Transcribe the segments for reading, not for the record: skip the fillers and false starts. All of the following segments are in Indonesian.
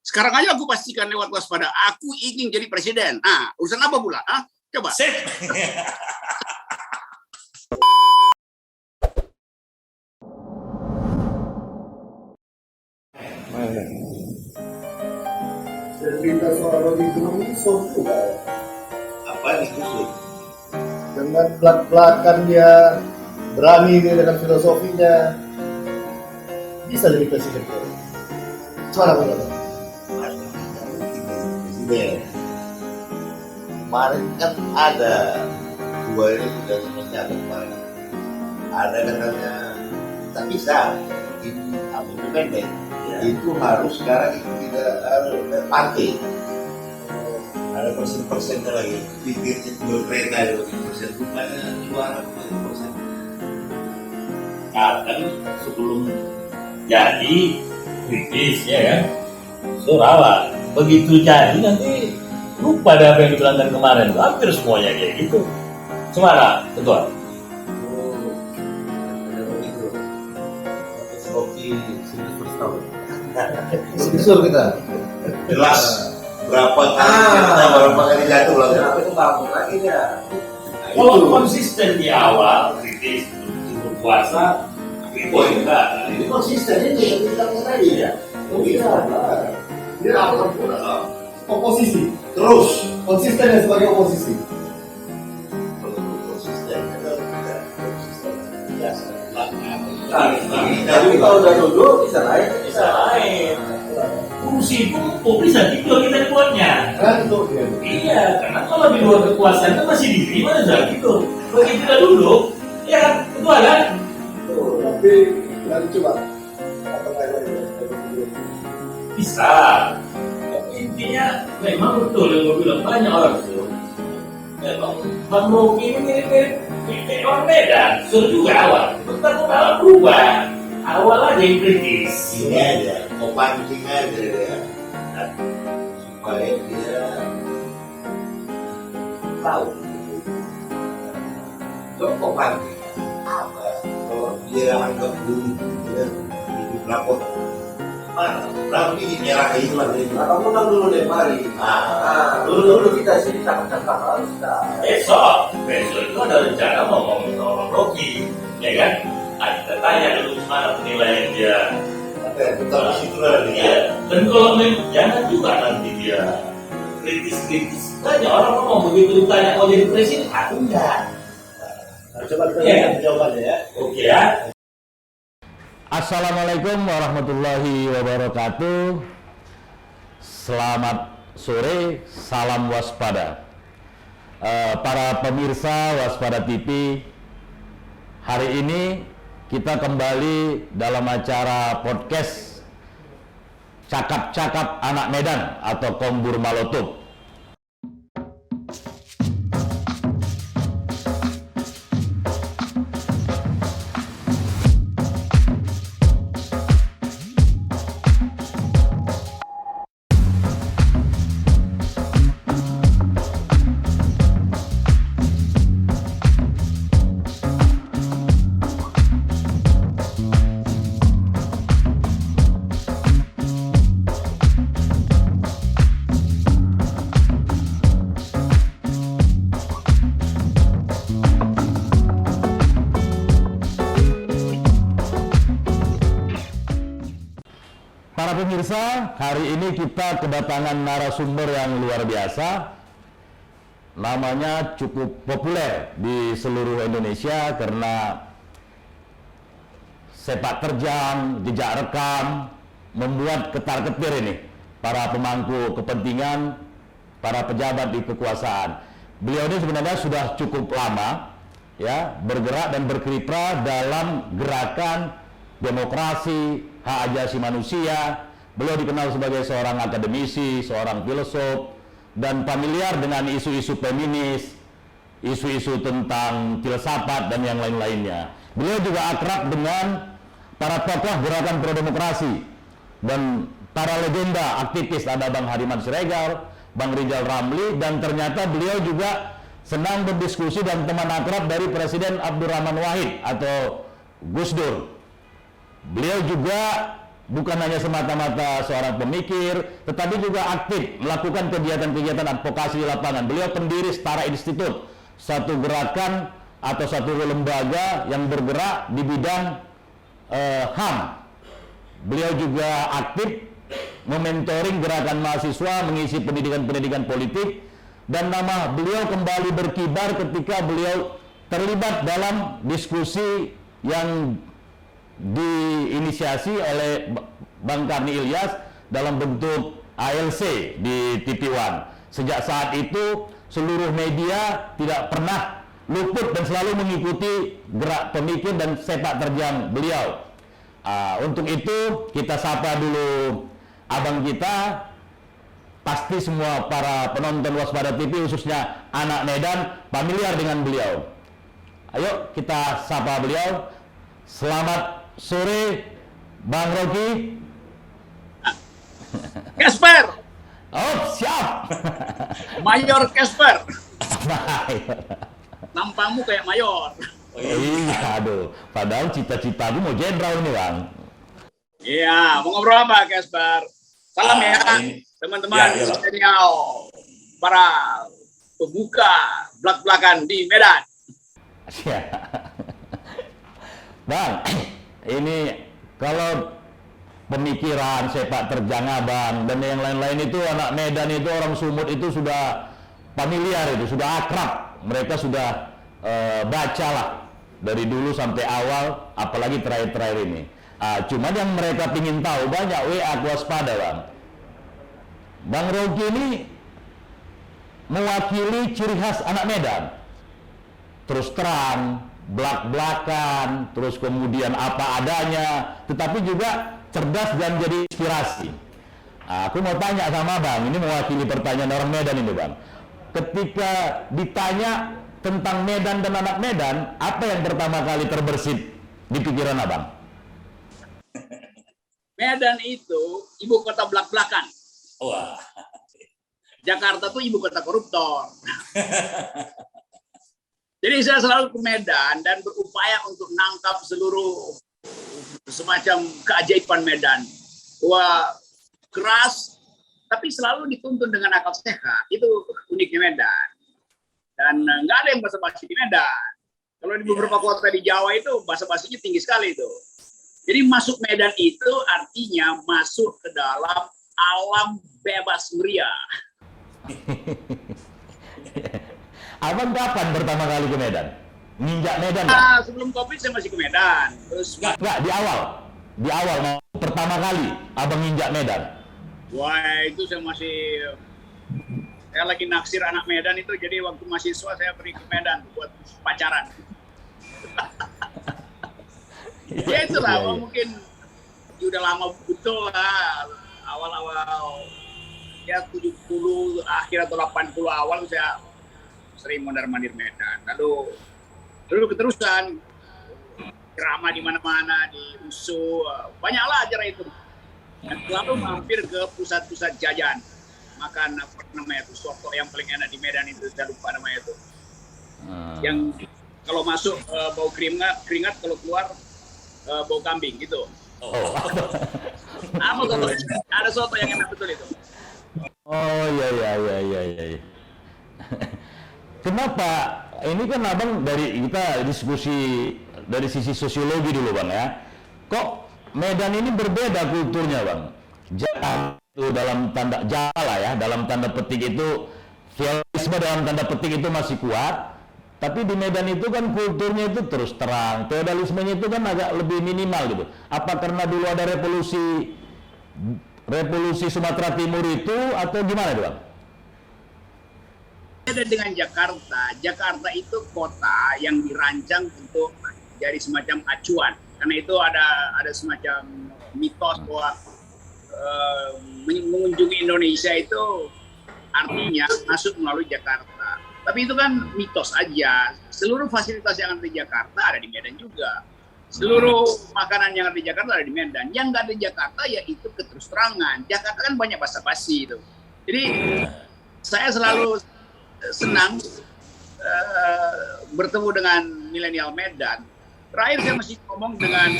Sekarang aja aku pastikan lewat waspada, aku ingin jadi presiden. Ah, urusan apa pula? Ah, coba. Sip. Cerita soal Rocky Gerung ini soft Apa itu? dengan belak-belakan dia, berani dia dengan filosofinya, bisa jadi presiden. Gimana menurut? Presiden. Kemarin kan ada dua ini sudah selesai kemarin. Ada katanya tak bisa itu independen. Itu harus sekarang itu tidak harus pakai. Ada persen lagi. Pikirnya jual kereta itu persen bukannya suara persen. Nah, kan sebelum jadi kritis ya kan, surawa. Begitu jadi nanti lupa dah apa yang dibilangkan kemarin. Hampir semuanya kayak gitu. Semana, ketua. Rocky sudah bertahun. Besar kita. Jelas berapa kali jatuh lah. Tapi itu bangun lagi ya. Kalau konsisten di awal kritis berpuasa, itu enggak. Ini konsistennya yang bilang tadi ya. Bisa. Dia akan oposisi. Terus Konsistennya sebagai oposisi. konsisten biasa. Tapi kalau udah duduk bisa lain. Bisa lain. Kursi itu bisa tidur kita dibuatnya. Kan tuh dia. Iya, karena kalau di luar kekuasaan itu masih diterima dan bisa tidur. Begitu kita duduk, ya kan, ketua kan? Tapi nanti coba. Apa lagi? Bisa. Tapi intinya memang betul yang gue bilang banyak orang itu. Memang Bang Rocky ini mirip orang Medan. Suruh juga awal. Bentar awal berubah. Awal aja yang kritis. Ini aja, mau pancing aja ya. Supaya dia tahu. Kok pancing? Apa? Kalau dia anggap dulu dia hidup lapor. Mana? Berarti nyerah itu lah. Kamu undang dulu deh mari. Dulu kita sini cakap-cakap harus Besok itu ada rencana mau ngomong sama Rocky, ya kan? Kita tanya dulu gimana penilaian dia. Betul situ lah dia. Iya. Dan kalau memang jangan juga nanti dia kritis. Banyak orang ngomong begitu ditanya mau jadi presiden, aku enggak. Coba kita lihat jawabannya ya. Oke ya. Assalamualaikum warahmatullahi wabarakatuh. Selamat sore, salam waspada. Para pemirsa Waspada TV, hari ini kita kembali dalam acara podcast Cakap-Cakap Anak Medan atau Kombur Malotub. Para pemirsa, hari ini kita kedatangan narasumber yang luar biasa. Namanya cukup populer di seluruh Indonesia karena sepak terjang, jejak rekam, membuat ketar-ketir ini para pemangku kepentingan, para pejabat di kekuasaan. Beliau ini sebenarnya sudah cukup lama ya bergerak dan berkiprah dalam gerakan demokrasi, hak asasi manusia. Beliau dikenal sebagai seorang akademisi, seorang filosof, dan familiar dengan isu-isu feminis, isu-isu tentang filsafat dan yang lain-lainnya. Beliau juga akrab dengan para tokoh gerakan pro-demokrasi dan para legenda aktivis, ada Bang Hariman Siregar, Bang Rizal Ramli, dan ternyata beliau juga senang berdiskusi dan teman akrab dari Presiden Abdurrahman Wahid atau Gus Dur. Beliau juga bukan hanya semata-mata seorang pemikir, tetapi juga aktif melakukan kegiatan-kegiatan advokasi di lapangan. Beliau pendiri Setara Institute, satu gerakan atau satu lembaga yang bergerak di bidang HAM. Beliau juga aktif mementoring gerakan mahasiswa mengisi pendidikan-pendidikan politik, dan nama beliau kembali berkibar ketika beliau terlibat dalam diskusi yang diinisiasi oleh Bang Karni Ilyas dalam bentuk ALC di TV One. Sejak saat itu seluruh media tidak pernah luput dan selalu mengikuti gerak pemikir dan sepak terjang beliau. Untuk itu kita sapa dulu abang kita. Pasti semua para penonton Waspada TV khususnya anak Medan familiar dengan beliau. Ayo kita sapa beliau. Selamat sore Bang Rocky. Casper, Oh siap. Mayor Casper. Baik. Nampakmu kayak mayor. Iya, aduh. Padahal cita-cita aku mau jenderal ini, Bang. Iya, mau ngobrol apa, Casper? Salam ya, teman-teman Ya, milenial, para pembuka belak-belakan di Medan. Siap. Bang, ini kalau pemikiran sepak terjang abang dan yang lain-lain itu anak Medan itu orang Sumut itu sudah familiar, itu sudah akrab. Mereka sudah baca lah dari dulu sampai awal, apalagi terakhir-terakhir ini. Cuman yang mereka ingin tahu banyak WA Waspada, Bang. Bang Rocky ini mewakili ciri khas anak Medan. Terus terang, belak-belakan, terus kemudian apa adanya, tetapi juga cerdas dan jadi inspirasi. Aku mau tanya sama Bang, ini mewakili pertanyaan orang Medan ini, Bang. Ketika ditanya tentang Medan dan anak Medan, apa yang pertama kali terbersit di pikiran Abang? Medan itu ibu kota belak-belakan. Wah. Jakarta tuh ibu kota koruptor. Jadi saya selalu ke Medan dan berupaya untuk nangkap seluruh semacam keajaiban Medan. Wah, keras, tapi selalu dituntun dengan akal sehat. Itu uniknya Medan. Dan nggak ada yang basa-basi di Medan. Kalau di beberapa kota di Jawa itu basa-basinya tinggi sekali itu. Jadi masuk Medan itu artinya masuk ke dalam alam bebas meriah. Abang kapan pertama kali ke Medan? Nginjak Medan? Bang? Sebelum Covid saya masih ke Medan. Terus Enggak, di awal pertama kali Abang nginjak Medan. wah, itu saya lagi naksir anak Medan itu, jadi waktu mahasiswa saya pergi ke Medan buat pacaran. Ya itulah, Iya. mungkin udah lama betul lah, awal-awal ya 70 akhir atau 80 awal saya sering mondar-mandir Medan. Lalu keterusan ceramah di mana-mana, di USU, banyaklah acara itu. Dan selalu mampir ke pusat-pusat jajan. Makan apa namanya itu, soto yang paling enak di Medan itu, saya lupa namanya itu. Yang kalau masuk bau keringat, kalau keluar bau kambing gitu. Oh. Ada soto yang enak betul itu. Oh iya. Kenapa? Ini kan Abang dari kita diskusi dari sisi sosiologi dulu, Bang ya. Kok Medan ini berbeda kulturnya, Bang? Jawa itu dalam tanda Jawa ya, dalam tanda petik itu feodalisme dalam tanda petik itu masih kuat. Tapi di Medan itu kan kulturnya itu terus terang, feodalismenya itu kan agak lebih minimal gitu. Apa karena dulu ada revolusi Sumatera Timur itu atau gimana, Bang? Beda dengan Jakarta itu kota yang dirancang untuk jadi semacam acuan. Karena itu ada semacam mitos bahwa mengunjungi Indonesia itu artinya masuk melalui Jakarta. Tapi itu kan mitos aja. Seluruh fasilitas yang ada di Jakarta ada di Medan juga. Seluruh makanan yang ada di Jakarta ada di Medan. Yang nggak ada di Jakarta ya itu keterus-terangan. Jakarta kan banyak basa-basi itu. Jadi saya selalu senang bertemu dengan milenial Medan. Terakhir saya masih ngomong dengan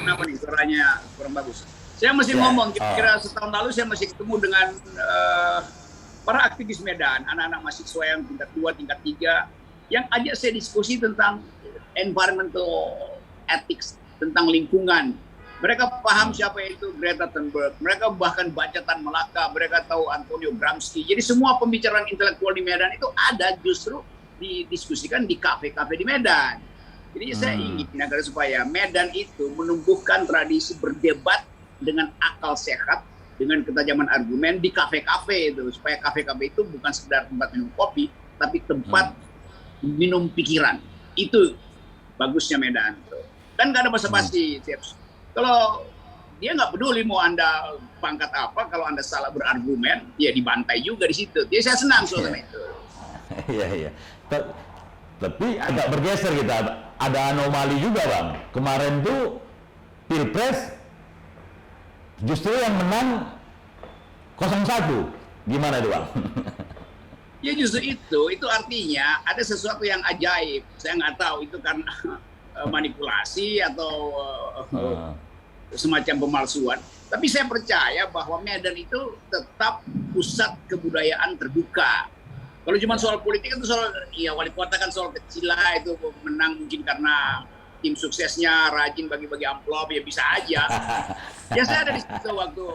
kenapa nih suaranya kurang bagus? Saya masih ngomong, kira-kira setahun lalu saya masih ketemu dengan para aktivis Medan, anak-anak mahasiswa yang tingkat 2, tingkat 3, yang ajak saya diskusi tentang environmental ethics, tentang lingkungan. Mereka paham siapa itu Greta Thunberg, mereka bahkan baca Tan Malaka, mereka tahu Antonio Gramsci. Jadi semua pembicaraan intelektual di Medan itu ada justru didiskusikan di kafe-kafe di Medan. Jadi saya ingin agar supaya Medan itu menumbuhkan tradisi berdebat dengan akal sehat, dengan ketajaman argumen di kafe-kafe itu, supaya kafe-kafe itu bukan sekedar tempat minum kopi, tapi tempat minum pikiran. Itu bagusnya Medan. Kan nggak ada basa-basi, kalau dia nggak peduli mau Anda pangkat apa, kalau Anda salah berargumen, ya dibantai juga di situ. Jadi saya senang suasana itu. Iya. Tapi agak bergeser kita. Ada anomali juga, Bang. Kemarin tuh Pilpres justru yang menang 01. Gimana itu, Bang? Ya justru itu artinya ada sesuatu yang ajaib. Saya nggak tahu itu karena manipulasi atau semacam pemalsuan. Tapi saya percaya bahwa Medan itu tetap pusat kebudayaan terbuka. Kalau cuma soal politik itu soal, ya wali kota kan soal kecil lah, itu menang mungkin karena tim suksesnya rajin bagi-bagi amplop, ya bisa aja. Ya saya ada di situ waktu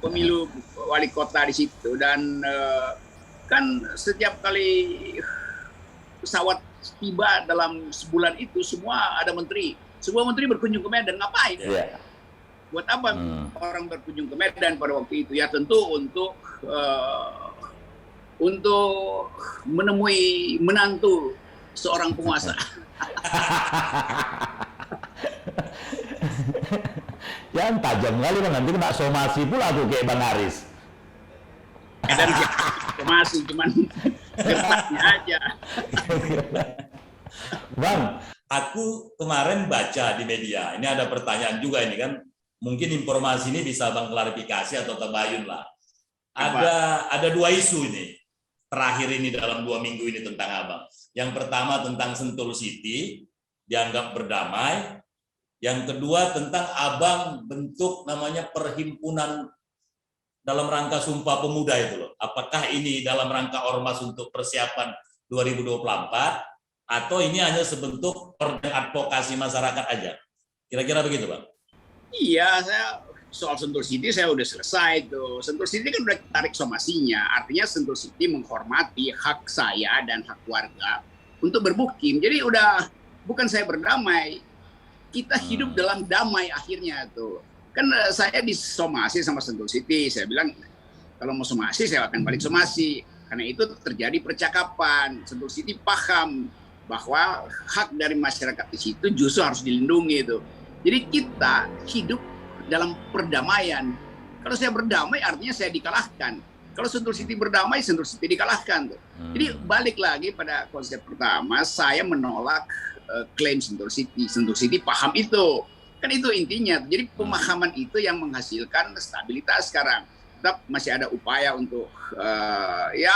pemilu wali kota di situ, dan kan setiap kali pesawat tiba dalam sebulan itu semua ada menteri. Semua menteri berkunjung ke Medan, ngapain? Buat apa orang berkunjung ke Medan pada waktu itu? Ya tentu untuk menemui menantu seorang penguasa. Ya tajam kali Bang, nanti kena somasi pula tuh kayak Bang Aris. Dan somasi cuman kertasnya aja. Bang, aku kemarin baca di media, ini ada pertanyaan juga ini kan, mungkin informasi ini bisa Bang klarifikasi atau tabayun lah. Ada dua isu ini terakhir ini dalam 2 minggu ini tentang Abang. Yang pertama tentang Sentul City dianggap berdamai. Yang kedua tentang Abang bentuk namanya perhimpunan dalam rangka Sumpah Pemuda itu loh. Apakah ini dalam rangka ormas untuk persiapan 2024 atau ini hanya sebentuk advokasi masyarakat aja? Kira-kira begitu, Bang? Iya, soal Sentul City saya udah selesai tuh. Sentul City kan udah tarik somasinya. Artinya Sentul City menghormati hak saya dan hak warga untuk bermukim. Jadi udah bukan saya berdamai, kita hidup dalam damai akhirnya tuh. Kan saya disomasi sama Sentul City. Saya bilang kalau mau somasi saya akan balik somasi. Karena itu terjadi percakapan. Sentul City paham bahwa hak dari masyarakat di situ justru harus dilindungi tuh. Jadi kita hidup dalam perdamaian. Kalau saya berdamai artinya saya dikalahkan. Kalau Sentul City berdamai, Sentul City dikalahkan. Jadi balik lagi pada konsep pertama, saya menolak klaim Sentul City. Sentul City paham itu. Kan itu intinya. Jadi pemahaman itu yang menghasilkan stabilitas sekarang. Tetap masih ada upaya untuk ya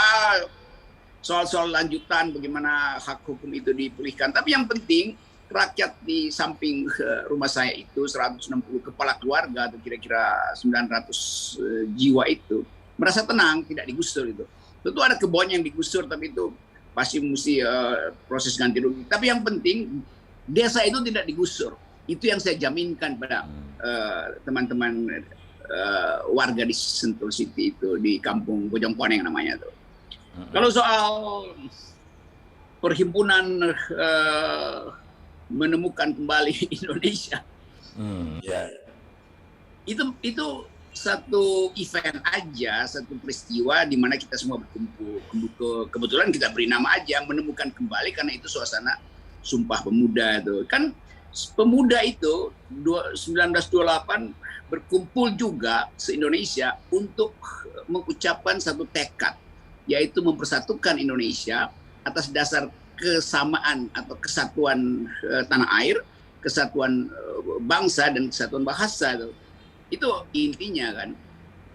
soal-soal lanjutan bagaimana hak hukum itu dipulihkan. Tapi yang penting rakyat di samping rumah saya itu 160 kepala keluarga atau kira-kira 900 jiwa itu merasa tenang, tidak digusur itu. Tentu ada kebun yang digusur, tapi itu pasti mesti proses ganti rugi. Tapi yang penting desa itu tidak digusur. Itu yang saya jaminkan pada teman-teman warga di Sentul City itu, di kampung Bojongkoneng namanya tuh. Kalau soal perhimpunan menemukan kembali Indonesia, itu satu event aja, satu peristiwa di mana kita semua berkumpul. Kebetulan kita beri nama aja menemukan kembali karena itu suasana Sumpah Pemuda itu. Kan pemuda itu 1928 berkumpul juga se-Indonesia untuk mengucapkan satu tekad, yaitu mempersatukan Indonesia atas dasar kesamaan atau kesatuan tanah air, kesatuan bangsa dan kesatuan bahasa. Itu intinya kan.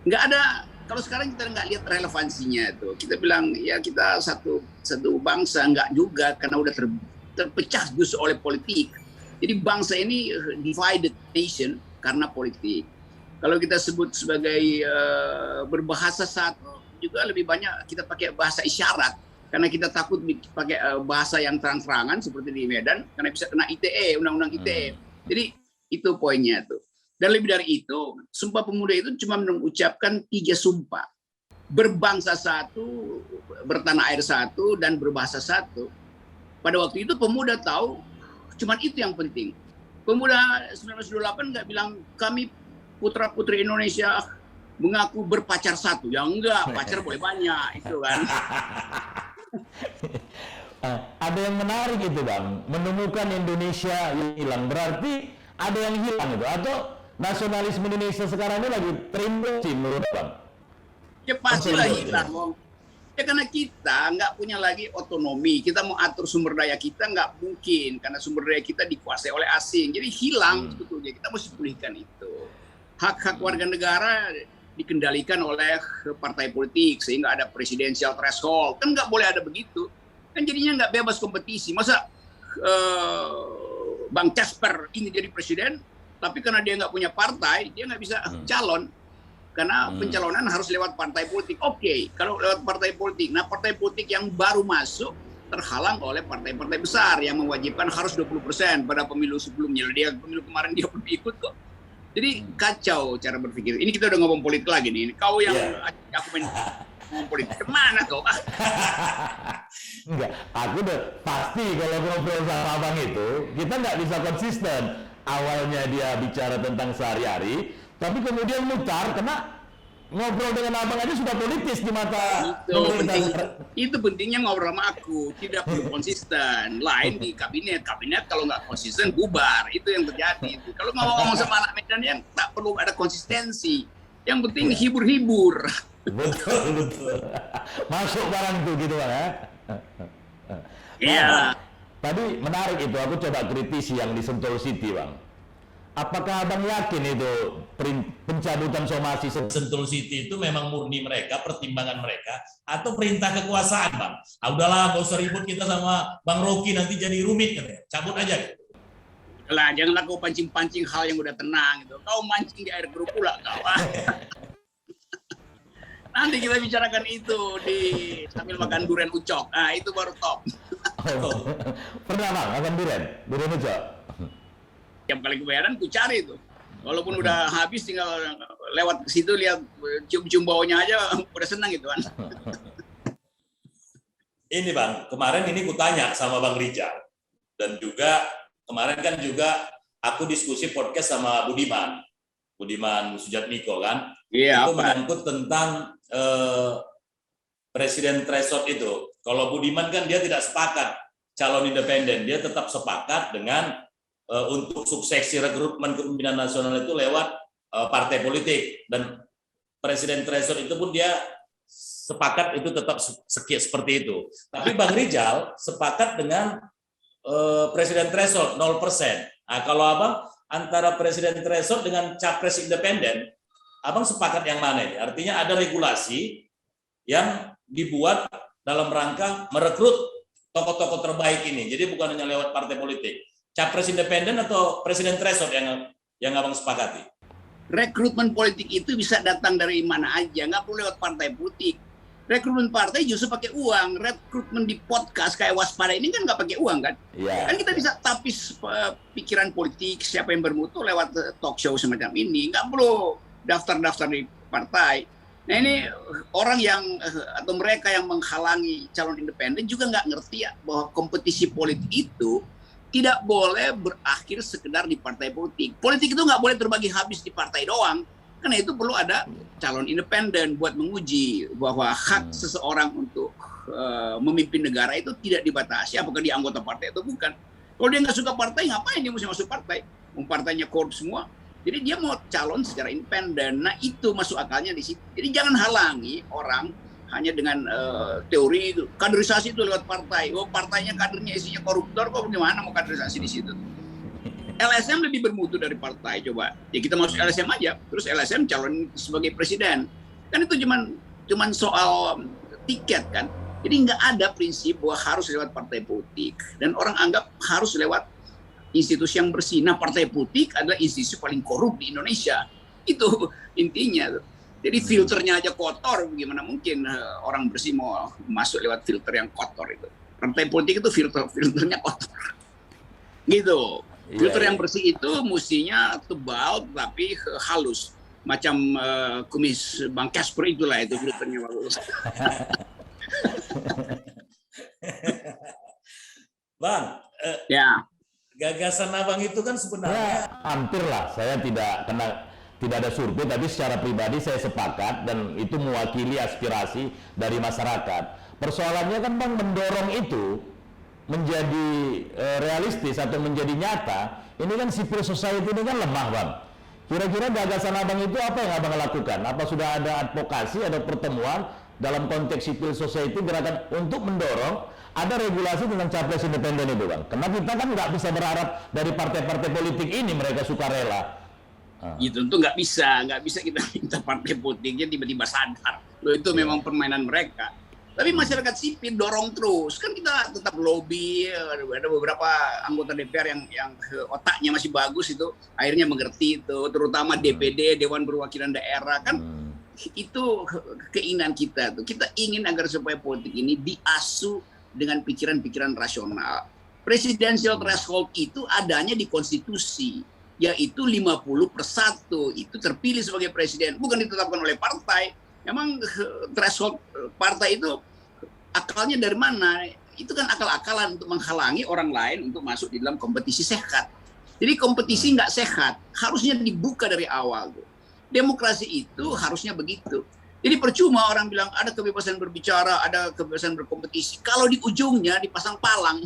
Nggak ada, kalau sekarang kita nggak lihat relevansinya itu. Kita bilang ya kita satu bangsa, nggak juga, karena udah terpecah justru oleh politik. Jadi bangsa ini divided nation karena politik. Kalau kita sebut sebagai berbahasa satu, juga lebih banyak kita pakai bahasa isyarat. Karena kita takut pakai bahasa yang terang-terangan seperti di Medan, karena bisa kena ITE, undang-undang ITE. Jadi itu poinnya tuh. Dan lebih dari itu, Sumpah Pemuda itu cuma mengucapkan 3 sumpah. Berbangsa satu, bertanah air satu, dan berbahasa satu. Pada waktu itu pemuda tahu, cuman itu yang penting. Pemuda 1928 nggak bilang kami putra-putri Indonesia mengaku berpacar satu. Ya enggak, pacar boleh banyak, itu kan. Ada yang menarik itu Bang, menemukan Indonesia yang hilang. Berarti ada yang hilang itu, atau nasionalisme Indonesia sekarang ini lagi terinfeksi menurut Bang? Ya pastilah hilang, Bang. Ya karena kita nggak punya lagi otonomi, kita mau atur sumber daya kita nggak mungkin, karena sumber daya kita dikuasai oleh asing. Jadi hilang sebetulnya, kita mesti pulihkan itu. Hak-hak warga negara dikendalikan oleh partai politik, sehingga ada presidensial threshold. Kan nggak boleh ada begitu. Kan jadinya nggak bebas kompetisi. Masa Bang Casper ini jadi presiden, tapi karena dia nggak punya partai, dia nggak bisa calon. Karena pencalonan harus lewat partai politik. Oke, kalau lewat partai politik. Nah, partai politik yang baru masuk terhalang oleh partai-partai besar yang mewajibkan harus 20% pada pemilu sebelumnya. Dia pemilu kemarin dia belum ikut kok. Jadi kacau cara berpikir. Ini kita udah ngomong politik lagi nih. Kau yang aku main ngomong politik. Kemana kau? Enggak, aku udah pasti kalau ngobrol sama Abang itu, kita nggak bisa konsisten. Awalnya dia bicara tentang sehari-hari, tapi kemudian mutar, karena ngobrol dengan Abang aja sudah politis di mata itu pentingnya ngobrol sama aku, tidak perlu konsisten. Lain di kabinet kalau nggak konsisten bubar, itu yang terjadi. Kalau ngomong sama anak Medan yang tak perlu ada konsistensi, yang penting hibur-hibur. Betul. Masuk barang tuh gitu Bang ya. Iya. Tadi menarik itu, aku coba kritisi yang di Sentul City Bang. Apakah Abang yakin itu pencabutan somasi Sentul City itu memang murni mereka, pertimbangan mereka, atau perintah kekuasaan, Bang? Ah, udahlah, nggak usah ribut kita sama Bang Rocky, nanti jadi rumit, katanya. Cabut aja. Gitu. Lah, janganlah kau pancing-pancing hal yang udah tenang gitu. Kau mancing di air keruh pula kau. Nanti kita bicarakan itu sambil makan durian ucok. Nah, itu baru top. Pernah Bang makan durian ucok? Tiap kali kebayaran ku cari itu. Walaupun udah habis, tinggal lewat ke situ lihat cium-cium baunya aja udah senang gitu kan. Ini Bang, kemarin ini ku tanya sama Bang Rijal, dan juga kemarin kan juga aku diskusi podcast sama Budiman Sujatmiko kan. Iya, itu menyangkut tentang presiden threshold itu. Kalau Budiman kan dia tidak sepakat calon independen, dia tetap sepakat dengan untuk suksesi rekrutmen kepemimpinan nasional itu lewat partai politik, dan presiden threshold itu pun dia sepakat itu tetap seperti itu. Tapi Bang Rijal sepakat dengan presiden threshold 0%. Nah, kalau Abang antara presiden threshold dengan capres independen, Abang sepakat yang mana ini? Artinya ada regulasi yang dibuat dalam rangka merekrut tokoh-tokoh terbaik ini. Jadi bukan hanya lewat partai politik. Capres independen atau presiden threshold yang Abang sepakati? Rekrutmen politik itu bisa datang dari mana aja, nggak perlu lewat partai politik. Rekrutmen partai justru pakai uang. Rekrutmen di podcast kayak Waspada ini kan nggak pakai uang kan? Yeah. Kan kita bisa tapis pikiran politik siapa yang bermutu lewat talk show semacam ini. Nggak perlu daftar-daftar di partai. Nah ini orang yang atau mereka yang menghalangi calon independen juga nggak ngerti ya bahwa kompetisi politik itu tidak boleh berakhir sekedar di partai politik. Politik itu nggak boleh terbagi habis di partai doang. Karena itu perlu ada calon independen buat menguji bahwa hak seseorang untuk memimpin negara itu tidak dibatasi apakah dia anggota partai atau bukan. Kalau dia nggak suka partai, ngapain dia mesti masuk partai? Partainya korup semua. Jadi dia mau calon secara independen. Nah itu masuk akalnya di situ. Jadi jangan halangi orang hanya dengan teori itu. Kaderisasi itu lewat partai. Oh partainya kadernya isinya koruptor, kok gimana mau kaderisasi di situ? LSM lebih bermutu dari partai, coba. Ya kita masuk LSM aja, terus LSM calon sebagai presiden. Kan itu cuman soal tiket kan. Jadi nggak ada prinsip bahwa harus lewat partai politik. Dan orang anggap harus lewat institusi yang bersih. Nah, Partai Politik adalah institusi paling korup di Indonesia. Itu intinya. Jadi filternya aja kotor, gimana mungkin orang bersih mau masuk lewat filter yang kotor itu. Partai politik itu filternya kotor. Gitu. Filter yang bersih itu mestinya tebal tapi halus. Macam kumis Bang Casper itulah itu filternya bagus. Bang, Ya. gagasan Abang itu kan sebenarnya Hampir lah, saya tidak ada survei, tapi secara pribadi saya sepakat dan itu mewakili aspirasi dari masyarakat. Persoalannya kan Bang, mendorong itu menjadi realistis atau menjadi nyata, ini kan civil society ini kan lemah Bang. Kira-kira gagasan Abang itu apa yang Abang lakukan? Apa sudah ada advokasi, ada pertemuan dalam konteks civil society gerakan untuk mendorong ada regulasi tentang capres independen itu Bang? Karena kita kan nggak bisa berharap dari partai-partai politik ini mereka sukarela. Ya tentu nggak bisa kita minta partai politiknya tiba-tiba sadar. Loh, itu memang permainan mereka. Tapi masyarakat sipil dorong terus. Kan kita tetap lobby, ada beberapa anggota DPR yang otaknya masih bagus itu, akhirnya mengerti itu, terutama DPD, Dewan Perwakilan Daerah. Kan itu keinginan kita tuh. Kita ingin agar supaya politik ini diasuh dengan pikiran-pikiran rasional. Presidential threshold itu adanya di konstitusi, yaitu 50/1 itu terpilih sebagai presiden, bukan ditetapkan oleh partai. Memang threshold partai itu akalnya dari mana? Itu kan akal-akalan untuk menghalangi orang lain untuk masuk di dalam kompetisi sehat. Jadi kompetisi nggak sehat, harusnya dibuka dari awal. Demokrasi itu harusnya begitu. Jadi percuma orang bilang ada kebebasan berbicara, ada kebebasan berkompetisi. Kalau di ujungnya dipasang palang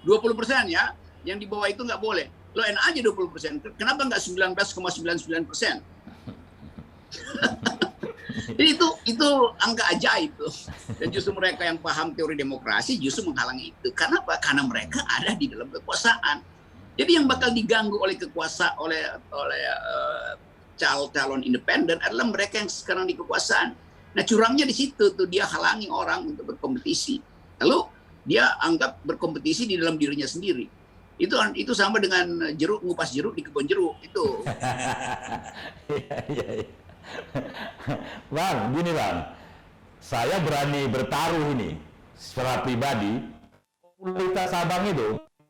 20% ya, yang di bawah itu nggak boleh. Lo enak aja 20%. Kenapa nggak 19,99%? Jadi itu angka ajaib tuh. Dan justru mereka yang paham teori demokrasi justru menghalangi itu. Kenapa? Karena mereka ada di dalam kekuasaan. Jadi yang bakal diganggu oleh kekuasaan oleh calon independen adalah mereka yang sekarang di kekuasaan. Nah, curangnya di situ tuh, dia halangi orang untuk berkompetisi. Lalu dia anggap berkompetisi di dalam dirinya sendiri. Itu sama dengan jeruk ngupas jeruk di kebun jeruk itu. Iya. Bang, gini Bang, saya berani bertaruh ini secara pribadi, popularitas Abang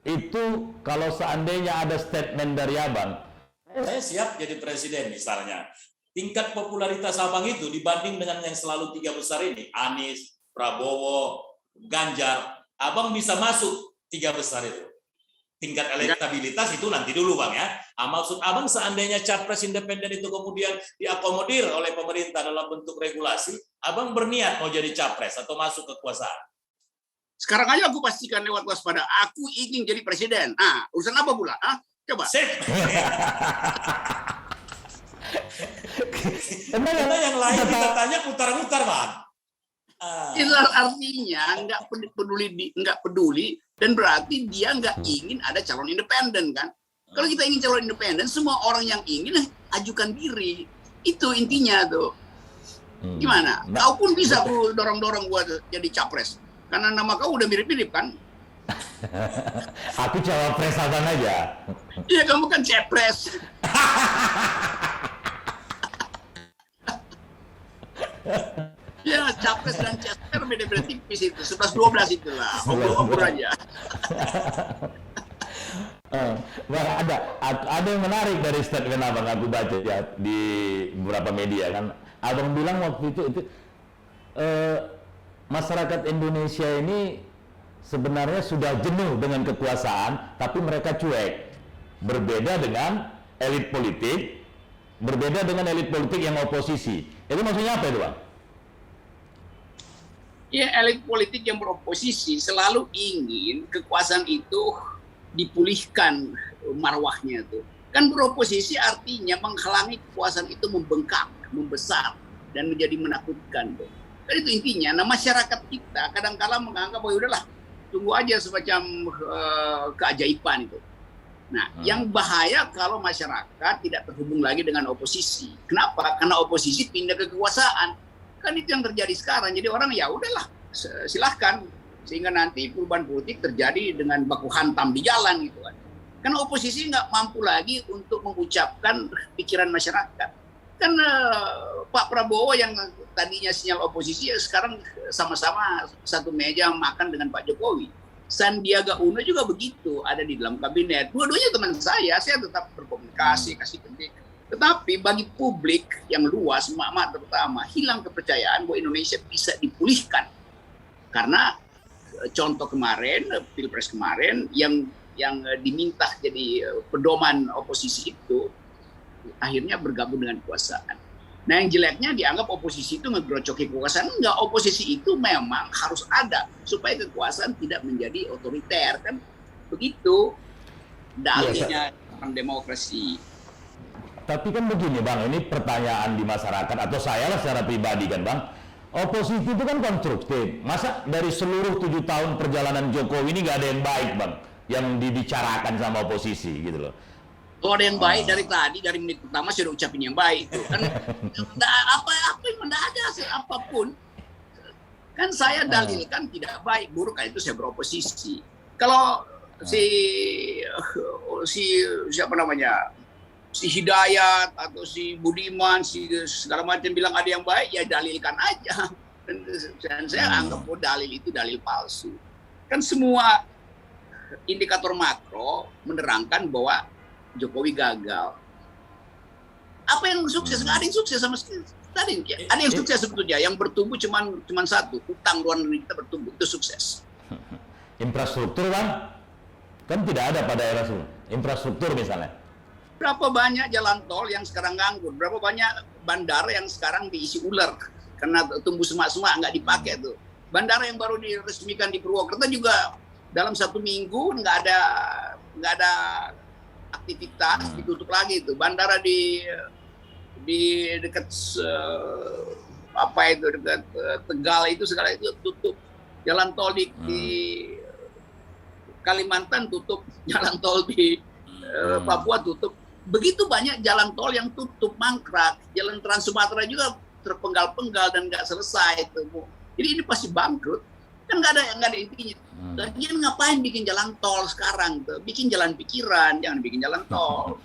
itu kalau seandainya ada statement dari Abang, saya siap jadi presiden misalnya. Tingkat popularitas Abang itu dibanding dengan yang selalu 3 besar ini, Anies, Prabowo, Ganjar, Abang bisa masuk 3 besar itu. Tingkat elektabilitas itu nanti dulu Bang ya. Maksud Abang seandainya capres independen itu kemudian diakomodir oleh pemerintah dalam bentuk regulasi, Abang berniat mau jadi capres atau masuk kekuasaan? Sekarang aja aku pastikan lewat waspada, aku ingin jadi presiden. Urusan apa pula? Coba. Karena yang lain kita tanya mutar-mutar Bang. Itu artinya nggak peduli dan berarti dia nggak ingin ada calon independen kan. Kalau kita ingin calon independen, semua orang yang ingin ajukan diri. Itu intinya tuh. Gimana? Kau pun bisa aku dorong-dorong buat jadi capres. Karena nama kau udah mirip-mirip kan. Aku cawapres Abang aja. Iya, kamu kan capres. Ya, capres dan caster beda-beda tipis itu. 11-12 itulah. Ngobrol aja. Bang, ada yang menarik dari statement Abang, aku baca ya di beberapa media kan. Abang bilang waktu itu masyarakat Indonesia ini sebenarnya sudah jenuh dengan kekuasaan, tapi mereka cuek. Berbeda dengan elit politik yang oposisi. Itu maksudnya apa itu Bang? Ya, elit politik yang beroposisi selalu ingin kekuasaan itu dipulihkan marwahnya tuh. Kan beroposisi artinya menghalangi kekuasaan itu membengkak, membesar, dan menjadi menakutkan tuh. Kan itu intinya. Nah, masyarakat kita kadang-kala menganggap bahwa udahlah, tunggu aja semacam keajaiban itu. Nah, yang bahaya kalau masyarakat tidak terhubung lagi dengan oposisi. Kenapa? Karena oposisi pindah ke kekuasaan. Kan itu yang terjadi sekarang. Jadi orang ya udahlah, silahkan. Sehingga nanti perubahan politik terjadi dengan baku hantam di jalan gitu kan. Karena oposisi nggak mampu lagi untuk mengucapkan pikiran masyarakat. Kan Pak Prabowo yang tadinya sinyal oposisi, ya sekarang sama-sama satu meja makan dengan Pak Jokowi. Sandiaga Uno juga begitu, ada di dalam kabinet. Dua-duanya teman saya tetap berkomunikasi, kasih pendidik. Tetapi bagi publik yang luas, emak-emak terutama, hilang kepercayaan bahwa Indonesia bisa dipulihkan. Karena contoh kemarin, Pilpres kemarin, yang diminta jadi pedoman oposisi itu akhirnya bergabung dengan kekuasaan. Nah, yang jeleknya dianggap oposisi itu ngegrocoki kekuasaan. Enggak, oposisi itu memang harus ada supaya kekuasaan tidak menjadi otoriter, kan begitu dalihnya dalam demokrasi. Tapi kan begini Bang, ini pertanyaan di masyarakat atau saya lah secara pribadi kan Bang. Oposisi itu kan konstruktif. Masa dari seluruh 7 tahun perjalanan Jokowi ini nggak ada yang baik Bang, yang dibicarakan sama oposisi gitu loh. Kalau ada yang baik dari tadi, dari menit pertama saya udah ucapin yang baik. Kan apa yang tidak ada apapun. Kan saya dalilkan tidak baik, buruk, kan itu saya beroposisi. Kalau si siapa namanya, si Hidayat atau si Budiman, si segala macam bilang ada yang baik, ya dalilkan aja. Dan saya anggap bahwa dalil itu dalil palsu. Kan semua indikator makro menerangkan bahwa Jokowi gagal. Apa yang sukses? Nggak ada yang sukses sama sekali. Ada yang sukses sebetulnya, yang bertumbuh cuman satu, utang luar negeri kita bertumbuh, itu sukses. Infrastruktur Bang, kan tidak ada pada era sebelum. Infrastruktur misalnya. Berapa banyak jalan tol yang sekarang nganggur? Berapa banyak bandara yang sekarang diisi ular karena tumbuh semak-semak nggak dipakai tuh. Bandara yang baru diresmikan di Purwokerto juga dalam 1 minggu nggak ada aktivitas, ditutup lagi itu. Bandara di dekat dekat Tegal itu segala itu tutup. Jalan tol di Kalimantan tutup, jalan tol di Papua tutup. Begitu banyak jalan tol yang tutup, mangkrak. Jalan Trans Sumatera juga terpenggal-penggal dan nggak selesai itu. Jadi ini pasti bangkrut. Kan nggak ada intinya. Lagian ngapain bikin jalan tol sekarang tuh? Bikin jalan pikiran, jangan bikin jalan tol.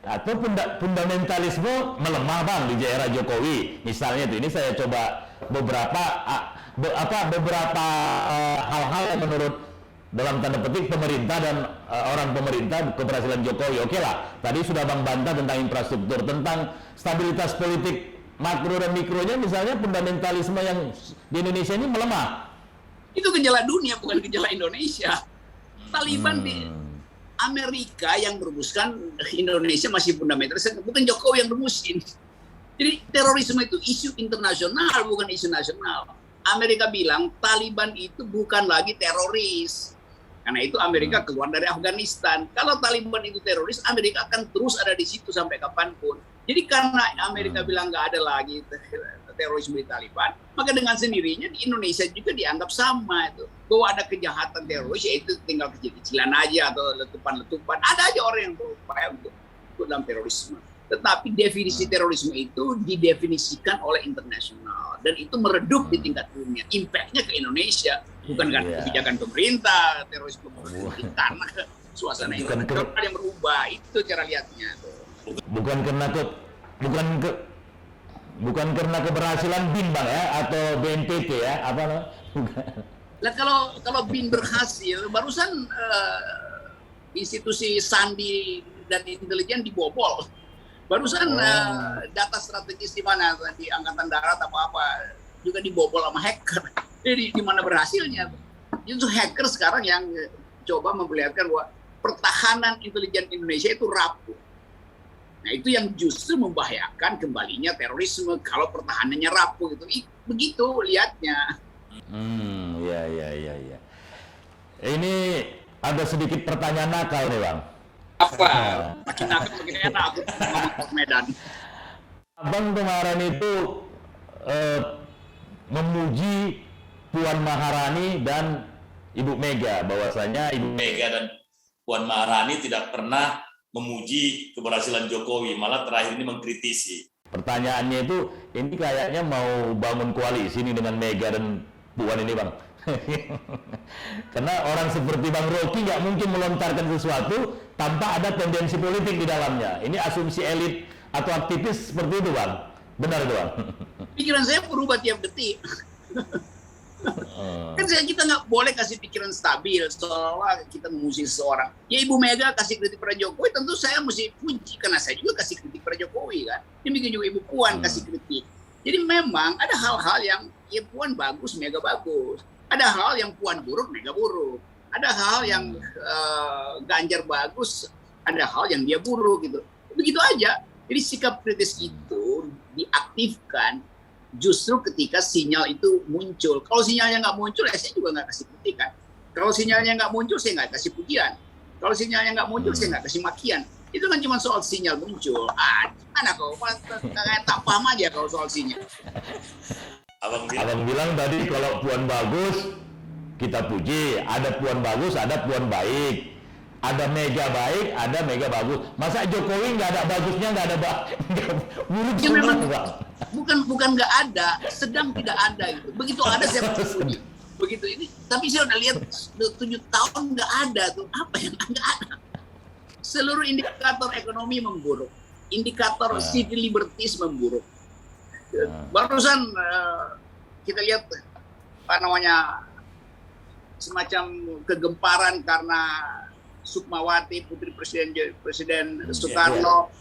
Atau fundamentalisme melemah Bang di era Jokowi. Misalnya itu, ini saya coba beberapa hal-hal yang menurut dalam tanda petik pemerintah dan orang pemerintah keberhasilan Jokowi. Oke lah, tadi sudah Bang bantah tentang infrastruktur, tentang stabilitas politik makro dan mikronya, misalnya fundamentalisme yang di Indonesia ini melemah. Itu gejala dunia, bukan gejala Indonesia. Taliban di Amerika yang merumuskan Indonesia masih fundamentalis, bukan Jokowi yang rumusin. Jadi terorisme itu isu internasional, bukan isu nasional. Amerika bilang Taliban itu bukan lagi teroris. Karena itu Amerika keluar dari Afghanistan. Kalau Taliban itu teroris, Amerika akan terus ada di situ sampai kapanpun. Jadi karena Amerika bilang nggak ada lagi terorisme di Taliban, maka dengan sendirinya di Indonesia juga dianggap sama itu. Bahwa ada kejahatan teroris, yaitu tinggal kecil-kecilan aja atau letupan-letupan. Ada aja orang yang berupaya untuk dalam terorisme. Tetapi definisi terorisme itu didefinisikan oleh internasional. Dan itu meredup di tingkat dunia. Impact-nya ke Indonesia. Bukan karena kebijakan pemerintah, terorisme karena suasana internasional yang berubah. Itu cara lihatnya. Bukan karena keberhasilan BIN Bang ya, atau BNPT ya, apa namanya? Lah kalau BIN berhasil, barusan institusi Sandi dan intelijen dibobol. Barusan data strategis di mana, di Angkatan Darat apa juga dibobol sama hacker. Jadi di mana berhasilnya? Justru hacker sekarang yang coba memperlihatkan bahwa pertahanan intelijen Indonesia itu rapuh. Nah itu yang justru membahayakan kembalinya terorisme kalau pertahanannya rapuh gitu. Begitu lihatnya. Ya. Ini ada sedikit pertanyaan nakal nih Bang. Apa? Makin nakal makin enak aku ngomong ke Medan. Abang kemarin itu memuji Puan Maharani dan Ibu Mega, bahwasanya Ibu Mega dan Puan Maharani tidak pernah memuji keberhasilan Jokowi, malah terakhir ini mengkritisi. Pertanyaannya itu, ini kayaknya mau bangun koalisi ini dengan Mega dan Puan ini Bang. Karena orang seperti Bang Rocky nggak mungkin melontarkan sesuatu tanpa ada tendensi politik di dalamnya. Ini asumsi elit atau aktivis seperti itu, Bang. Benar itu, Bang? Pikiran saya berubah tiap detik. Kan kita nggak boleh kasih pikiran stabil seolah kita memuji seseorang. Ya Ibu Mega kasih kritik pada Jokowi, tentu saya mesti puji karena saya juga kasih kritik pada Jokowi kan. Demikian juga Ibu Puan kasih kritik. Jadi memang ada hal-hal yang ya Puan bagus, Mega bagus. Ada hal yang Puan buruk, Mega buruk. Ada hal yang Ganjar bagus, ada hal yang dia buruk gitu. Begitu aja. Jadi sikap kritis itu diaktifkan justru ketika sinyal itu muncul. Kalau sinyalnya nggak muncul, saya juga nggak kasih kritikan. Kalau sinyalnya nggak muncul, saya nggak kasih pujian. Kalau sinyalnya nggak muncul, saya nggak kasih makian. Itu kan cuma soal sinyal muncul. Gimana kau? Kayak tak paham aja kalau soal sinyal. Abang bilang tadi kalau Puan bagus, kita puji. Ada Puan bagus, ada Puan baik. Ada Mega baik, ada Mega bagus. Masa Jokowi nggak ada bagusnya, nggak ada buruk Ya, memang Bang. bukan nggak ada, sedang tidak ada gitu. Begitu ada saya pasti puji. Begitu ini, tapi saya udah lihat 7 tahun nggak ada tuh. Apa yang nggak ada? Seluruh indikator ekonomi memburuk, indikator civil liberties memburuk. Barusan kita lihat apa namanya semacam kegemparan karena Sukmawati, putri Presiden Soekarno,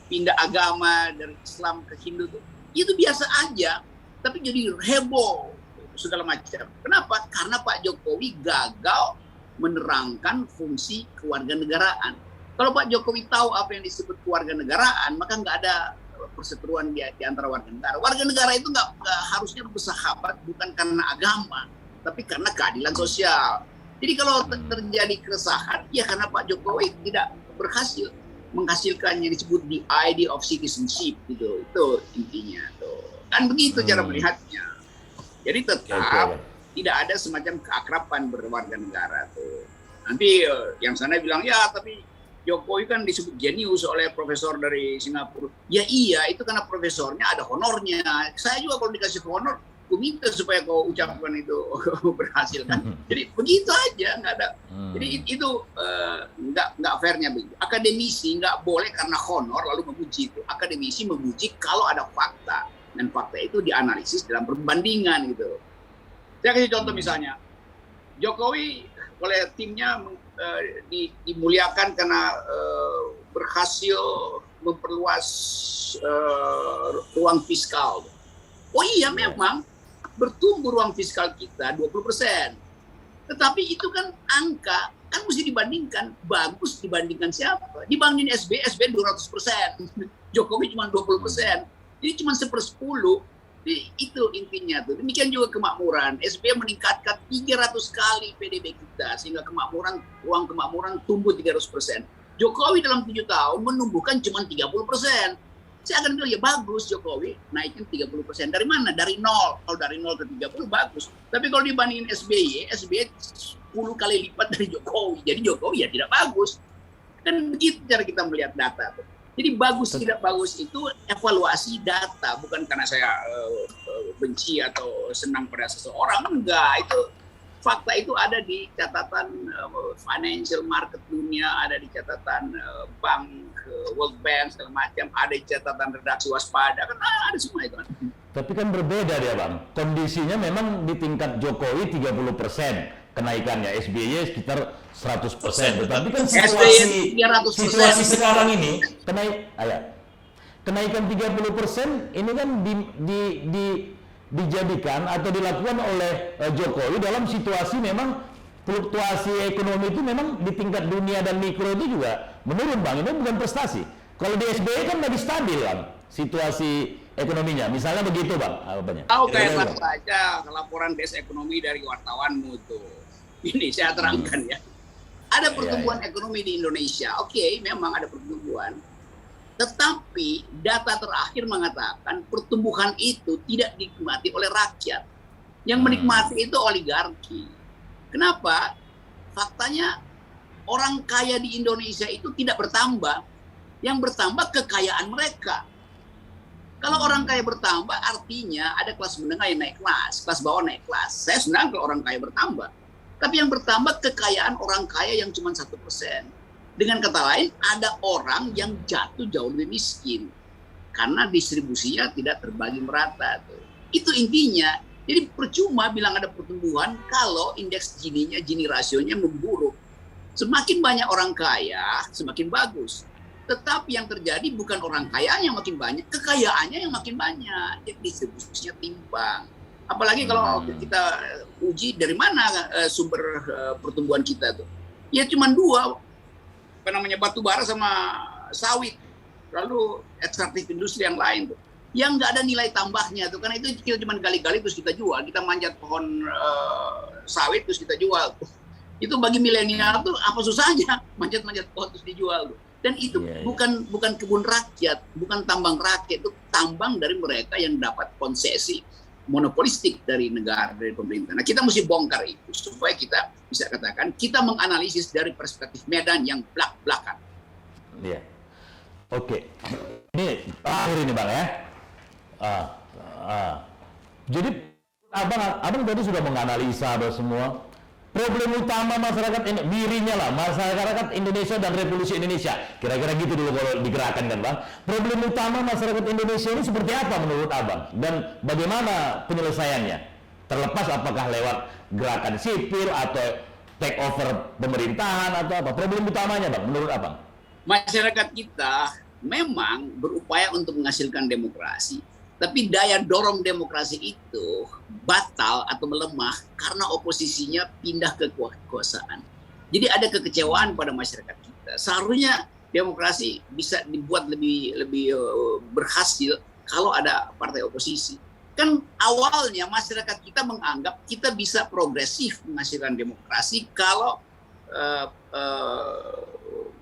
pindah agama dari Islam ke Hindu itu biasa aja, tapi jadi heboh segala macam. Kenapa? Karena Pak Jokowi gagal menerangkan fungsi kewarganegaraan. Kalau Pak Jokowi tahu apa yang disebut kewarganegaraan, maka nggak ada perseteruan di antara warga negara. Warga negara itu nggak harusnya bersahabat bukan karena agama, tapi karena keadilan sosial. Jadi kalau terjadi keresahan, ya karena Pak Jokowi tidak berhasil menghasilkan yang disebut the idea of citizenship gitu. Itu intinya tuh. Kan begitu cara melihatnya. Jadi tetap tidak ada semacam keakraban berwarga negara tuh. Nanti yang sana bilang ya tapi Jokowi kan disebut jenius oleh profesor dari Singapura. Ya iya, itu karena profesornya ada honornya. Saya juga kalau dikasih honor, aku minta supaya kau ucapkan itu berhasil kan. Jadi begitu aja, nggak ada. Jadi itu nggak fairnya begitu. Akademisi nggak boleh karena honor lalu memuji itu. Akademisi memuji kalau ada fakta dan fakta itu dianalisis dalam perbandingan gitu. Saya kasih contoh misalnya, Jokowi oleh timnya dimuliakan karena berhasil memperluas ruang fiskal. Oh iya memang bertumbuh ruang fiskal kita 20%. Tetapi itu kan angka, kan mesti dibandingkan. Bagus dibandingkan siapa? Dibandingin SBY 200%. Jokowi cuma 20%. Jadi cuma 1/10. Itu intinya tuh. Demikian juga kemakmuran. SBY meningkatkan 300 kali PDB kita. Sehingga ruang kemakmuran tumbuh 300%. Jokowi dalam 7 tahun menumbuhkan cuma 30%. Saya akan bilang ya bagus Jokowi naikin 30%. Dari mana? Dari 0. Kalau dari 0 ke 30 bagus. Tapi kalau dibandingin SBY 10 kali lipat dari Jokowi. Jadi Jokowi ya tidak bagus. Kan begitu cara kita melihat data. Jadi bagus tidak bagus itu evaluasi data. Bukan karena saya benci atau senang pada seseorang. Enggak. Itu fakta itu ada di catatan financial market dunia, ada di catatan bank, World Bank, segala macam, ada di catatan redaksi waspada, kan ada semua itu. Tapi kan berbeda dia Bang, kondisinya memang di tingkat Jokowi 30% kenaikannya, SBY sekitar 100%, tetapi kan situasi sekarang ini kenaikan 30% ini kan dijadikan atau dilakukan oleh Jokowi dalam situasi memang fluktuasi ekonomi itu memang di tingkat dunia dan mikro itu juga menurun Bang, ini bukan prestasi. Kalau di SBY kan lebih stabil Bang situasi ekonominya, misalnya begitu Bang. Tahu kayak baca laporan des ekonomi dari wartawanmu tuh. Ini saya terangkan ya. Ada pertumbuhan ekonomi di Indonesia. Oke, memang ada pertumbuhan. Tetapi data terakhir mengatakan pertumbuhan itu tidak dinikmati oleh rakyat. Yang menikmati itu oligarki. Kenapa? Faktanya orang kaya di Indonesia itu tidak bertambah. Yang bertambah kekayaan mereka. Kalau orang kaya bertambah, artinya ada kelas menengah yang naik kelas bawah naik kelas. Saya senang kalau orang kaya bertambah. Tapi yang bertambah kekayaan orang kaya yang cuma 1%. Dengan kata lain, ada orang yang jatuh jauh lebih miskin. Karena distribusinya tidak terbagi merata. Itu intinya. Jadi percuma bilang ada pertumbuhan kalau indeks Gini rasionya memburuk. Semakin banyak orang kaya, semakin bagus. Tetapi yang terjadi bukan orang kaya yang makin banyak, kekayaannya yang makin banyak. Jadi distribusinya timpang. Apalagi kalau kita uji dari mana sumber pertumbuhan kita tuh. Ya cuma dua, batu bara sama sawit. Lalu ekstraktif industri yang lain tuh. Yang nggak ada nilai tambahnya tuh, karena itu kita cuma gali-gali terus kita jual. Kita manjat pohon sawit terus kita jual. Itu bagi milenial tuh apa susahnya manjat-manjat pohon terus dijual tuh. Dan itu bukan kebun rakyat, bukan tambang rakyat, itu tambang dari mereka yang dapat konsesi monopolistik dari negara, dari pemerintah. Nah, kita mesti bongkar itu supaya kita bisa katakan kita menganalisis dari perspektif Medan yang belak-belakan. Iya. Oke. Ini akhir ini Bang ya. Jadi abang tadi sudah menganalisa semua. Problem utama masyarakat ini, dirinya lah, masyarakat Indonesia dan Revolusi Indonesia. Kira-kira gitu dulu kalau digerakkan kan Bang. Problem utama masyarakat Indonesia ini seperti apa menurut Abang? Dan bagaimana penyelesaiannya? Terlepas apakah lewat gerakan sipil atau take over pemerintahan atau apa? Problem utamanya Bang, menurut Abang? Masyarakat kita memang berupaya untuk menghasilkan demokrasi. Tapi daya dorong demokrasi itu batal atau melemah karena oposisinya pindah ke kekuasaan. Jadi ada kekecewaan pada masyarakat kita. Seharusnya demokrasi bisa dibuat lebih berhasil kalau ada partai oposisi. Kan awalnya masyarakat kita menganggap kita bisa progresif menghasilkan demokrasi kalau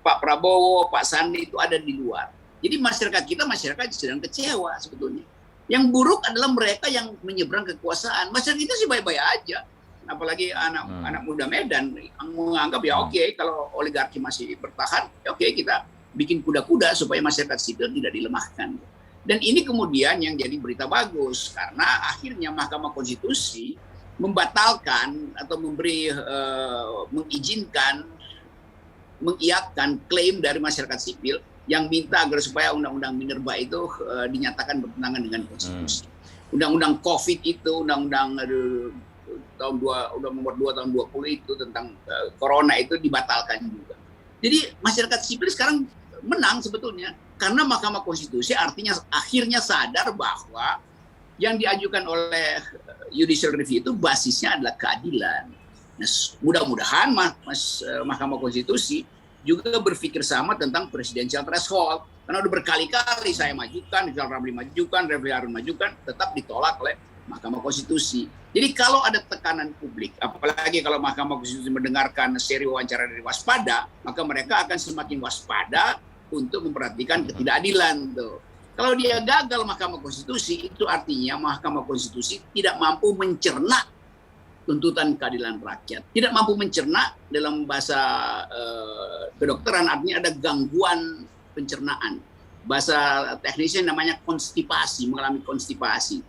Pak Prabowo, Pak Sandi itu ada di luar. Jadi masyarakat kita sedang kecewa sebetulnya. Yang buruk adalah mereka yang menyeberang kekuasaan. Masyarakat itu sih baik-baik aja. Apalagi anak muda Medan yang menganggap ya oke, kalau oligarki masih bertahan, ya oke, kita bikin kuda-kuda supaya masyarakat sipil tidak dilemahkan. Dan ini kemudian yang jadi berita bagus karena akhirnya Mahkamah Konstitusi membatalkan atau mengiyakan klaim dari masyarakat sipil yang minta agar supaya undang-undang Minerba itu dinyatakan bertentangan dengan konstitusi. Undang-undang COVID itu, undang-undang nomor 2 tahun 20 itu tentang corona itu dibatalkan juga. Jadi masyarakat sipil sekarang menang sebetulnya karena Mahkamah Konstitusi artinya akhirnya sadar bahwa yang diajukan oleh judicial review itu basisnya adalah keadilan. Nah, mudah-mudahan Mahkamah Konstitusi juga berpikir sama tentang presidential threshold. Karena udah berkali-kali saya majukan, Rizal Ramli majukan, Refli Harun majukan, tetap ditolak oleh Mahkamah Konstitusi. Jadi kalau ada tekanan publik, apalagi kalau Mahkamah Konstitusi mendengarkan seri wawancara dari Waspada, maka mereka akan semakin waspada untuk memperhatikan ketidakadilan. Tuh. Kalau dia gagal Mahkamah Konstitusi, itu artinya Mahkamah Konstitusi tidak mampu mencerna tuntutan keadilan rakyat. Tidak mampu mencerna dalam bahasa kedokteran artinya ada gangguan pencernaan. Bahasa teknisnya namanya konstipasi, mengalami konstipasi.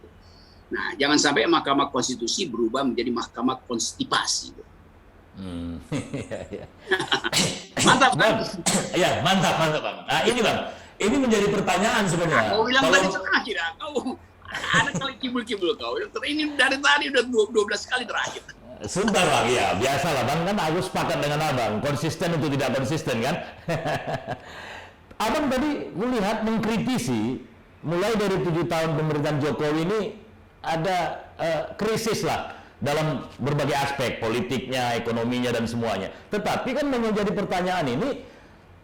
Nah, jangan sampai Mahkamah Konstitusi berubah menjadi Mahkamah konstipasi. Mantap kan? Ya, mantap Bang. Nah, ini Bang, ini menjadi pertanyaan sebenarnya. Kau bilang tadi setengah kira kau. Ada kali kibul-kibul kau. Ini dari tadi udah 12 kali terakhir. Sebentar Bang, ya biasalah Bang, kan aku sepakat dengan Abang, konsisten untuk tidak konsisten kan. Abang tadi melihat mengkritisi mulai dari 7 tahun pemerintahan Jokowi ini ada krisis lah dalam berbagai aspek politiknya, ekonominya dan semuanya. Tetapi kan menjadi pertanyaan ini,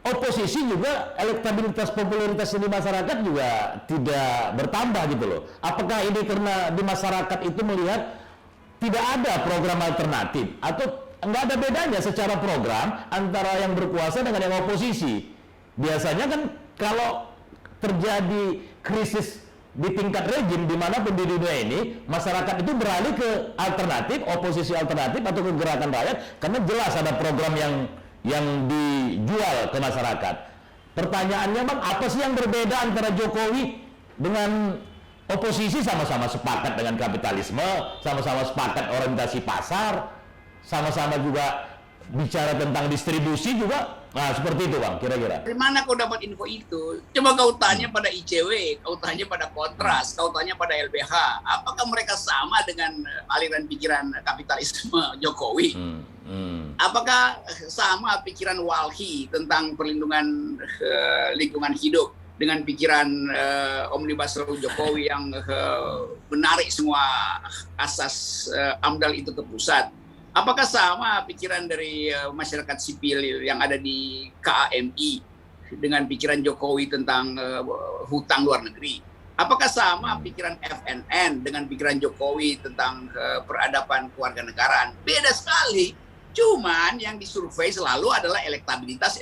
oposisi juga elektabilitas popularitas di masyarakat juga tidak bertambah gitu loh. Apakah ini karena di masyarakat itu melihat tidak ada program alternatif atau nggak ada bedanya secara program antara yang berkuasa dengan yang oposisi? Biasanya kan kalau terjadi krisis di tingkat rejim dimanapun di dunia ini, masyarakat itu beralih ke alternatif, oposisi alternatif atau ke gerakan rakyat karena jelas ada program yang dijual ke masyarakat. Pertanyaannya Bang, apa sih yang berbeda antara Jokowi dengan oposisi sama-sama sepakat dengan kapitalisme, sama-sama sepakat orientasi pasar, sama-sama juga bicara tentang distribusi juga. Nah, seperti itu Bang, kira-kira. Dari mana kau dapat info itu? Coba kau tanya pada ICW, kau tanya pada Kontras, kau tanya pada LBH. Apakah mereka sama dengan aliran pikiran kapitalisme Jokowi? Apakah sama pikiran Walhi tentang perlindungan lingkungan hidup dengan pikiran Omnibus Law Jokowi yang menarik semua asas AMDAL itu ke pusat? Apakah sama pikiran dari masyarakat sipil yang ada di KAMI dengan pikiran Jokowi tentang hutang luar negeri? Apakah sama pikiran FNN dengan pikiran Jokowi tentang peradaban kewarganegaraan? Beda sekali. Cuman yang disurvei selalu adalah elektabilitas.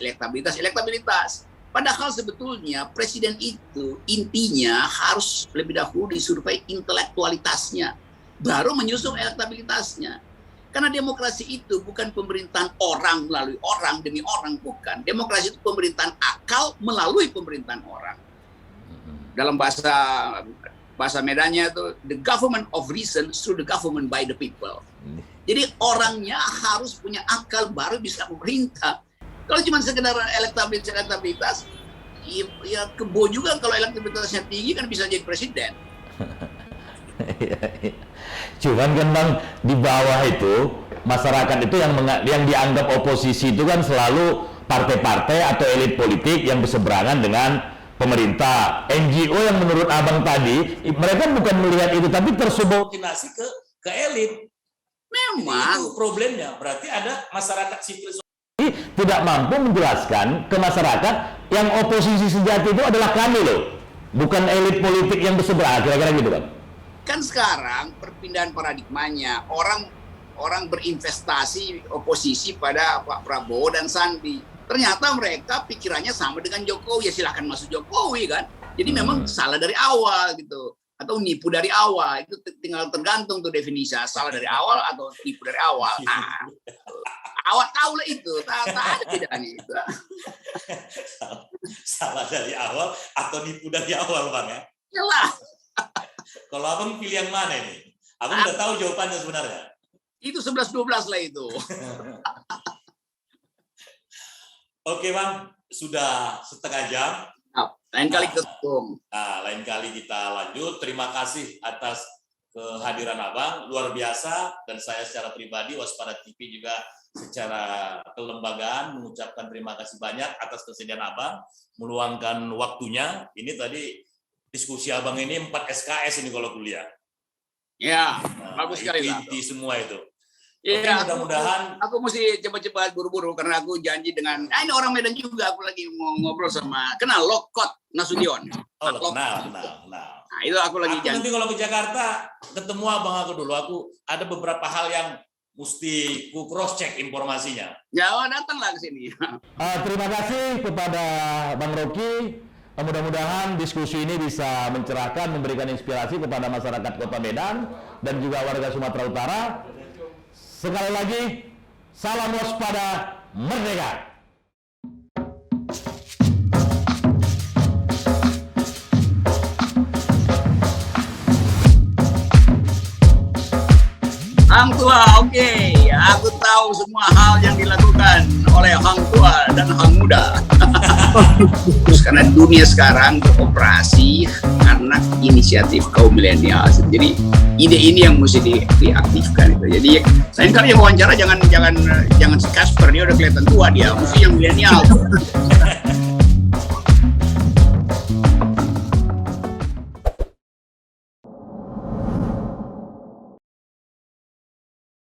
Padahal sebetulnya presiden itu intinya harus lebih dahulu disurvei intelektualitasnya, baru menyusul elektabilitasnya. Karena demokrasi itu bukan pemerintahan orang melalui orang demi orang, bukan. Demokrasi itu pemerintahan akal melalui pemerintahan orang. Dalam bahasa Medannya itu the government of reason through the government by the people. Jadi orangnya harus punya akal baru bisa memerintah. Kalau cuma sekedar elektabilitas, ya kebo juga kalau elektabilitasnya tinggi kan bisa jadi presiden. Cuman kan Bang, di bawah itu masyarakat itu yang dianggap oposisi itu kan selalu partai-partai atau elit politik yang berseberangan dengan pemerintah. NGO yang menurut Abang tadi, mereka bukan melihat itu tapi tersubordinasi ke elit. Memang Itu problemnya. Berarti ada masyarakat sipil tidak mampu menjelaskan ke masyarakat yang oposisi sejati itu adalah kami loh, bukan elit politik yang berseberangan, kira-kira gitu Bang. kan sekarang perpindahan paradigmanya, orang berinvestasi oposisi pada Pak Prabowo dan Sandi. Ternyata mereka pikirannya sama dengan Jokowi, ya silahkan masuk Jokowi kan. Jadi memang salah dari awal gitu, atau nipu dari awal, itu tinggal tergantung tuh definisi salah dari awal atau nipu dari awal. Nah, awak tahu lah itu, tak ada bedanya itu. Salah dari awal atau nipu dari awal Bang ya? Jelas. Kalau Abang pilih yang mana ini? Abang udah tahu jawabannya sebenarnya. Itu 11-12 lah itu. Oke Bang, sudah setengah jam. Lain kali ketemu. Nah, lain kali kita lanjut. Terima kasih atas kehadiran Abang, luar biasa. Dan saya secara pribadi, Waspada TV juga secara kelembagaan mengucapkan terima kasih banyak atas kesediaan Abang, meluangkan waktunya. Ini tadi diskusi Abang ini 4 SKS ini kalau kuliah. Ya, Nah, bagus sekali. inti semua itu. Iya, mudah-mudahan aku mesti cepat-cepat buru-buru karena aku janji dengan ini orang Medan juga, aku lagi mau ngobrol sama kenal Lokot Nasution. Oh, kenal. Nah, itu aku lagi janji. Nanti kalau ke Jakarta ketemu Abang aku dulu. Aku ada beberapa hal yang mesti ku cross check informasinya. Ya, datanglah ke sini. Terima kasih kepada Bang Rocky. Mudah-mudahan diskusi ini bisa mencerahkan, memberikan inspirasi kepada masyarakat Kota Medan dan juga warga Sumatera Utara. Sekali lagi, salam waspada merdeka. Hang Tua, oke. Aku tahu semua hal yang dilakukan oleh Hang Tua dan Hang Muda. Terus karena dunia sekarang beroperasi karena inisiatif kaum milenial. Jadi ide ini yang mesti diaktifkan itu. Jadi sayang kali yang wawancara jangan si Casper, dia udah kelihatan tua dia, mesti yang milenial.